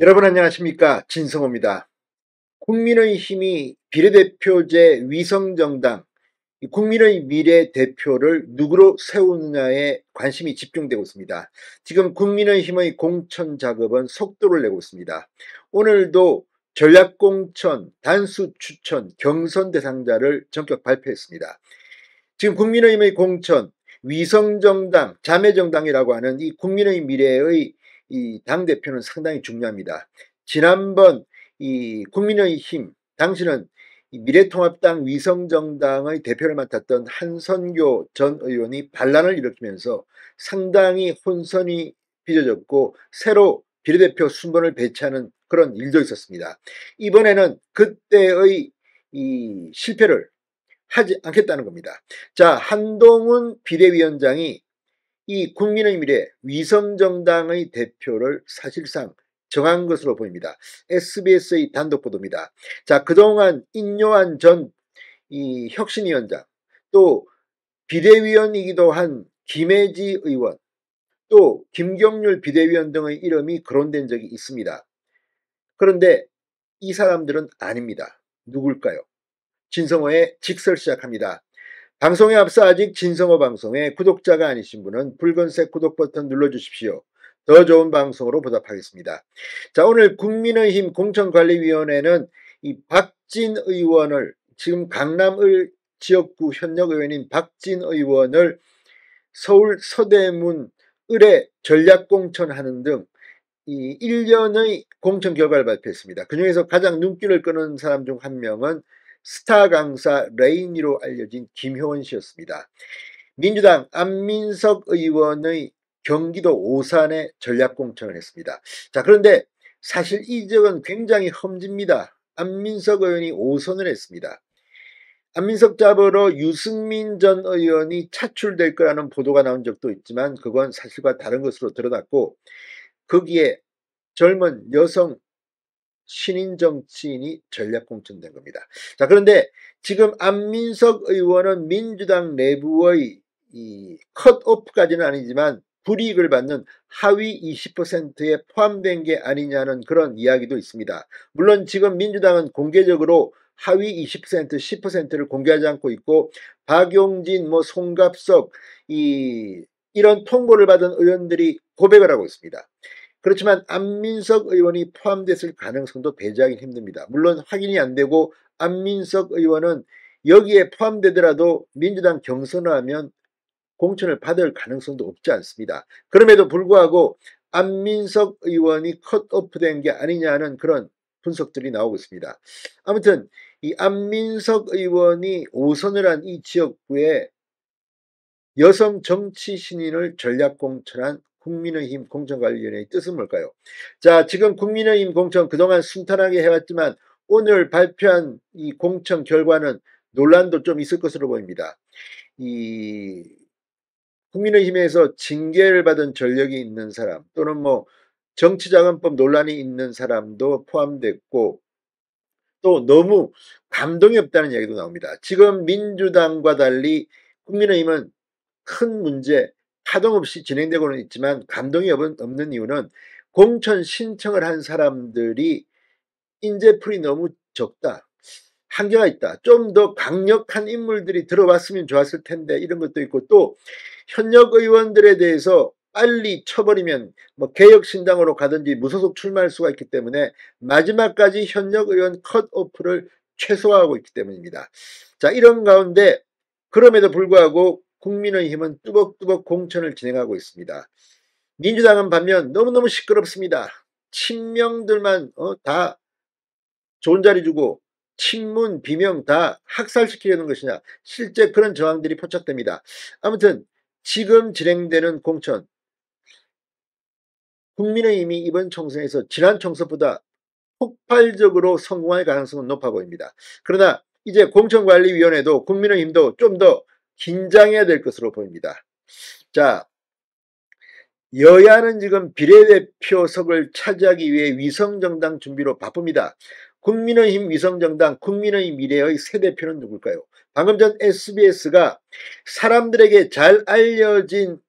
여러분 안녕하십니까? 진성호입니다. 국민의힘이 비례대표제 위성정당, 국민의 미래 대표를 누구로 세우느냐에 관심이 집중되고 있습니다. 지금 국민의힘의 공천 작업은 속도를 내고 있습니다. 오늘도 전략공천, 단수 추천, 경선 대상자를 전격 발표했습니다. 지금 국민의힘의 공천, 위성정당, 자매정당이라고 하는 이 국민의 미래의 이 당대표는 상당히 중요합니다. 지난번 이 국민의힘, 당시는 이 미래통합당 위성정당의 대표를 맡았던 한선교 전 의원이 반란을 일으키면서 상당히 혼선이 빚어졌고 새로 비례대표 순번을 배치하는 그런 일도 있었습니다. 이번에는 그때의 이 실패를 하지 않겠다는 겁니다. 자, 한동훈 비대위원장이 이 국민의 미래 위성정당의 대표를 사실상 정한 것으로 보입니다. SBS의 단독 보도입니다. 자, 그동안 인요한 전 이 혁신위원장, 또 비대위원이기도 한 김혜지 의원, 또 김경률 비대위원 등의 이름이 거론된 적이 있습니다. 그런데 이 사람들은 아닙니다. 누굴까요? 진성호의 직설 시작합니다. 방송에 앞서 아직 진성호 방송에 구독자가 아니신 분은 붉은색 구독 버튼 눌러주십시오. 더 좋은 방송으로 보답하겠습니다. 자, 오늘 국민의힘 공천관리위원회는 이 박진 의원을, 지금 강남 지역구 현역 의원인 박진 의원을 서울 서대문 을에 전략공천하는 등 이 1년의 공천 결과를 발표했습니다. 그중에서 가장 눈길을 끄는 사람 중 한 명은 스타 강사 레이니로 알려진 김효원 씨였습니다. 민주당 안민석 의원의 경기도 오산에 전략공천을 했습니다. 자, 그런데 사실 이 지역은 굉장히 험지입니다. 안민석 의원이 5선을 했습니다. 안민석 잡으러 유승민 전 의원이 차출될 거라는 보도가 나온 적도 있지만 그건 사실과 다른 것으로 드러났고, 거기에 젊은 여성 신인 정치인이 전략 공천된 겁니다. 자, 그런데 지금 안민석 의원은 민주당 내부의 이 컷오프까지는 아니지만 불이익을 받는 하위 20%에 포함된 게 아니냐는 그런 이야기도 있습니다. 물론 지금 민주당은 공개적으로 하위 20%, 10%를 공개하지 않고 있고, 박용진, 송갑석 이런 통보를 받은 의원들이 고백을 하고 있습니다. 그렇지만 안민석 의원이 포함됐을 가능성도 배제하기 힘듭니다. 물론 확인이 안 되고 안민석 의원은 여기에 포함되더라도 민주당 경선을 하면 공천을 받을 가능성도 없지 않습니다. 그럼에도 불구하고 안민석 의원이 컷오프된 게 아니냐는 그런 분석들이 나오고 있습니다. 아무튼 이 안민석 의원이 5선을 한 이 지역구에 여성 정치 신인을 전략 공천한 국민의힘 공천관리위원회의 뜻은 뭘까요? 자, 지금 국민의힘 공천 그동안 순탄하게 해왔지만 오늘 발표한 이 공천 결과는 논란도 좀 있을 것으로 보입니다. 이 국민의힘에서 징계를 받은 전력이 있는 사람, 또는 정치자금법 논란이 있는 사람도 포함됐고, 또 너무 감동이 없다는 이야기도 나옵니다. 지금 민주당과 달리 국민의힘은 큰 문제, 파동 없이 진행되고는 있지만 감동이 없는 이유는 공천 신청을 한 사람들이 인재풀이 너무 적다, 한계가 있다, 좀 더 강력한 인물들이 들어왔으면 좋았을 텐데, 이런 것도 있고, 또 현역 의원들에 대해서 빨리 쳐버리면 개혁신당으로 가든지 무소속 출마할 수가 있기 때문에 마지막까지 현역 의원 컷오프를 최소화하고 있기 때문입니다. 자, 이런 가운데 그럼에도 불구하고 국민의힘은 뚜벅뚜벅 공천을 진행하고 있습니다. 민주당은 반면 너무너무 시끄럽습니다. 친명들만 다 좋은 자리 주고 친문, 비명 다 학살시키려는 것이냐, 실제 그런 저항들이 포착됩니다. 아무튼 지금 진행되는 공천, 국민의힘이 이번 총선에서 지난 총선보다 폭발적으로 성공할 가능성은 높아 보입니다. 그러나 이제 공천관리위원회도 국민의힘도 좀 더 긴장해야 될 것으로 보입니다. 자, 여야는 지금 비례대표석을 차지하기 위해 위성정당 준비로 바쁩니다. 국민의힘 위성정당, 국민의 미래의 새 대표는 누굴까요? 방금 전 SBS가 사람들에게 잘 알려진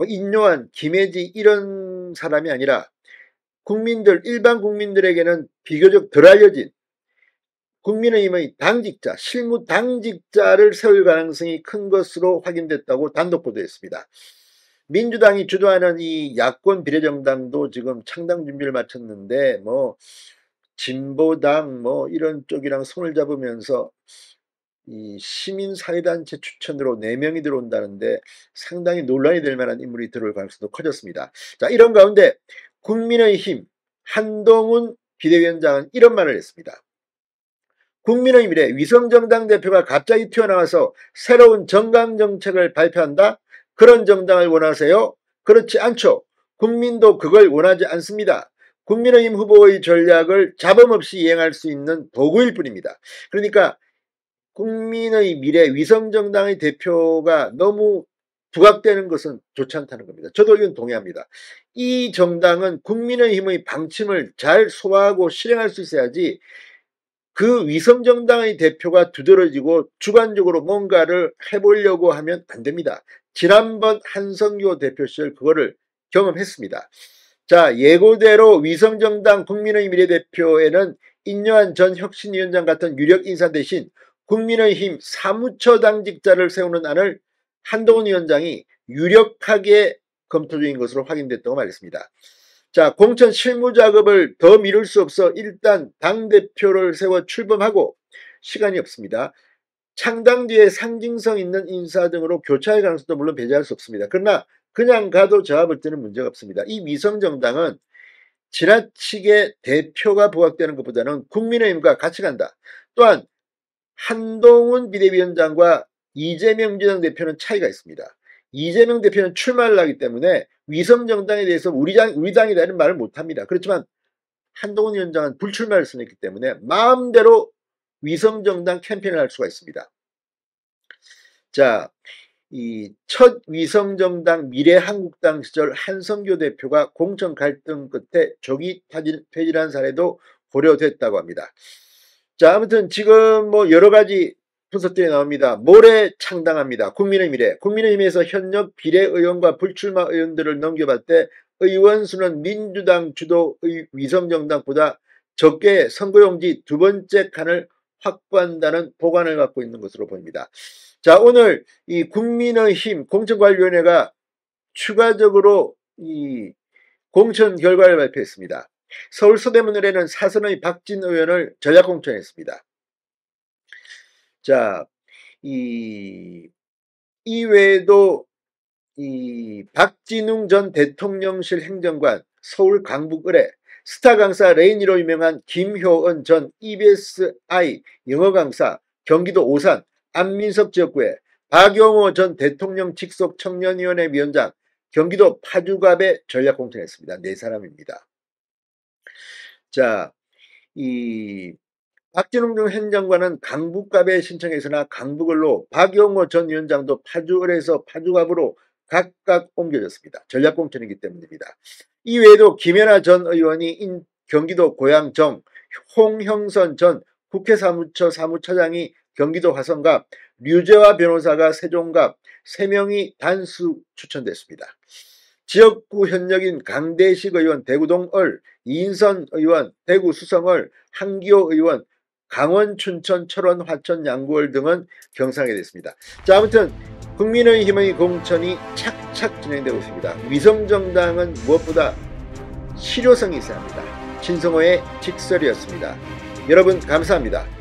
인요한, 김혜지 이런 사람이 아니라 일반 국민들에게는 비교적 덜 알려진 국민의힘의 당직자, 실무 당직자를 세울 가능성이 큰 것으로 확인됐다고 단독 보도했습니다. 민주당이 주도하는 이 야권 비례정당도 지금 창당 준비를 마쳤는데 진보당 이런 쪽이랑 손을 잡으면서 이 시민사회단체 추천으로 4명이 들어온다는데 상당히 논란이 될 만한 인물이 들어올 가능성도 커졌습니다. 자, 이런 가운데 국민의힘 한동훈 비대위원장은 이런 말을 했습니다. 국민의힘 미래 위성정당 대표가 갑자기 튀어나와서 새로운 정강정책을 발표한다? 그런 정당을 원하세요? 그렇지 않죠. 국민도 그걸 원하지 않습니다. 국민의힘 후보의 전략을 잡음없이 이행할 수 있는 도구일 뿐입니다. 그러니까 국민의 미래 위성정당의 대표가 너무 부각되는 것은 좋지 않다는 겁니다. 저도 이건 동의합니다. 이 정당은 국민의힘의 방침을 잘 소화하고 실행할 수 있어야지 그 위성정당의 대표가 두드러지고 주관적으로 뭔가를 해보려고 하면 안 됩니다. 지난번 한성교 대표 시절 그거를 경험했습니다. 자, 예고대로 위성정당 국민의 미래대표에는 인요한 전 혁신위원장 같은 유력 인사 대신 국민의힘 사무처 당직자를 세우는 안을 한동훈 위원장이 유력하게 검토 중인 것으로 확인됐다고 말했습니다. 자, 공천 실무 작업을 더 미룰 수 없어 일단 당대표를 세워 출범하고 시간이 없습니다. 창당 뒤에 상징성 있는 인사 등으로 교차할 가능성도 물론 배제할 수 없습니다. 그러나 그냥 가도 제가 볼 때는 문제가 없습니다. 이 위성정당은 지나치게 대표가 부각되는 것보다는 국민의힘과 같이 간다. 또한 한동훈 비대위원장과 이재명 민주당 대표는 차이가 있습니다. 이재명 대표는 출마를 하기 때문에 위성정당에 대해서 우리 당이라는 말을 못합니다. 그렇지만 한동훈 위원장은 불출마를 선했기 때문에 마음대로 위성정당 캠페인을 할 수가 있습니다. 자, 이 첫 위성정당 미래한국당 시절 한성교 대표가 공천 갈등 끝에 조기 퇴진한 사례도 고려됐다고 합니다. 자, 아무튼 지금 여러 가지 분석들이 나옵니다. 모레 창당합니다. 국민의 미래. 국민의힘에서 현역 비례의원과 불출마 의원들을 넘겨봤을 때 의원 수는 민주당 주도의 위성정당보다 적게 선거용지 2번째 칸을 확보한다는 보관을 갖고 있는 것으로 보입니다. 자, 오늘 이 국민의힘 공천관리위원회가 추가적으로 이 공천 결과를 발표했습니다. 서울 서대문을에는 사선의 박진 의원을 전략공천했습니다. 자, 이 외에도 이 박진웅 전 대통령실 행정관 서울 강북을에 스타 강사 레인이로 유명한 김효은 전 EBSI 영어 강사 경기도 오산 안민석 지역구에 박용호 전 대통령 직속 청년위원회 위원장 경기도 파주갑에 전략공천했습니다. 4사람입니다. 자, 이 박진웅 행정관은 강북갑에 신청했으나 강북을로 박용호 전 위원장도 파주을에서 파주갑으로 각각 옮겨졌습니다. 전략공천이기 때문입니다. 이 외에도 김연아 전 의원이 경기도 고양정, 홍형선 전 국회 사무처 사무처장이 경기도 화성갑, 류재화 변호사가 세종갑 3명이 단수 추천됐습니다. 지역구 현역인 강대식 의원 대구동을, 이인선 의원 대구 수성을, 한기호 의원 강원, 춘천, 철원, 화천, 양구을 등은 경선하게 됐습니다. 자, 아무튼 국민의힘의 공천이 착착 진행되고 있습니다. 위성정당은 무엇보다 실효성이 있어야 합니다. 진성호의 직설이었습니다. 여러분 감사합니다.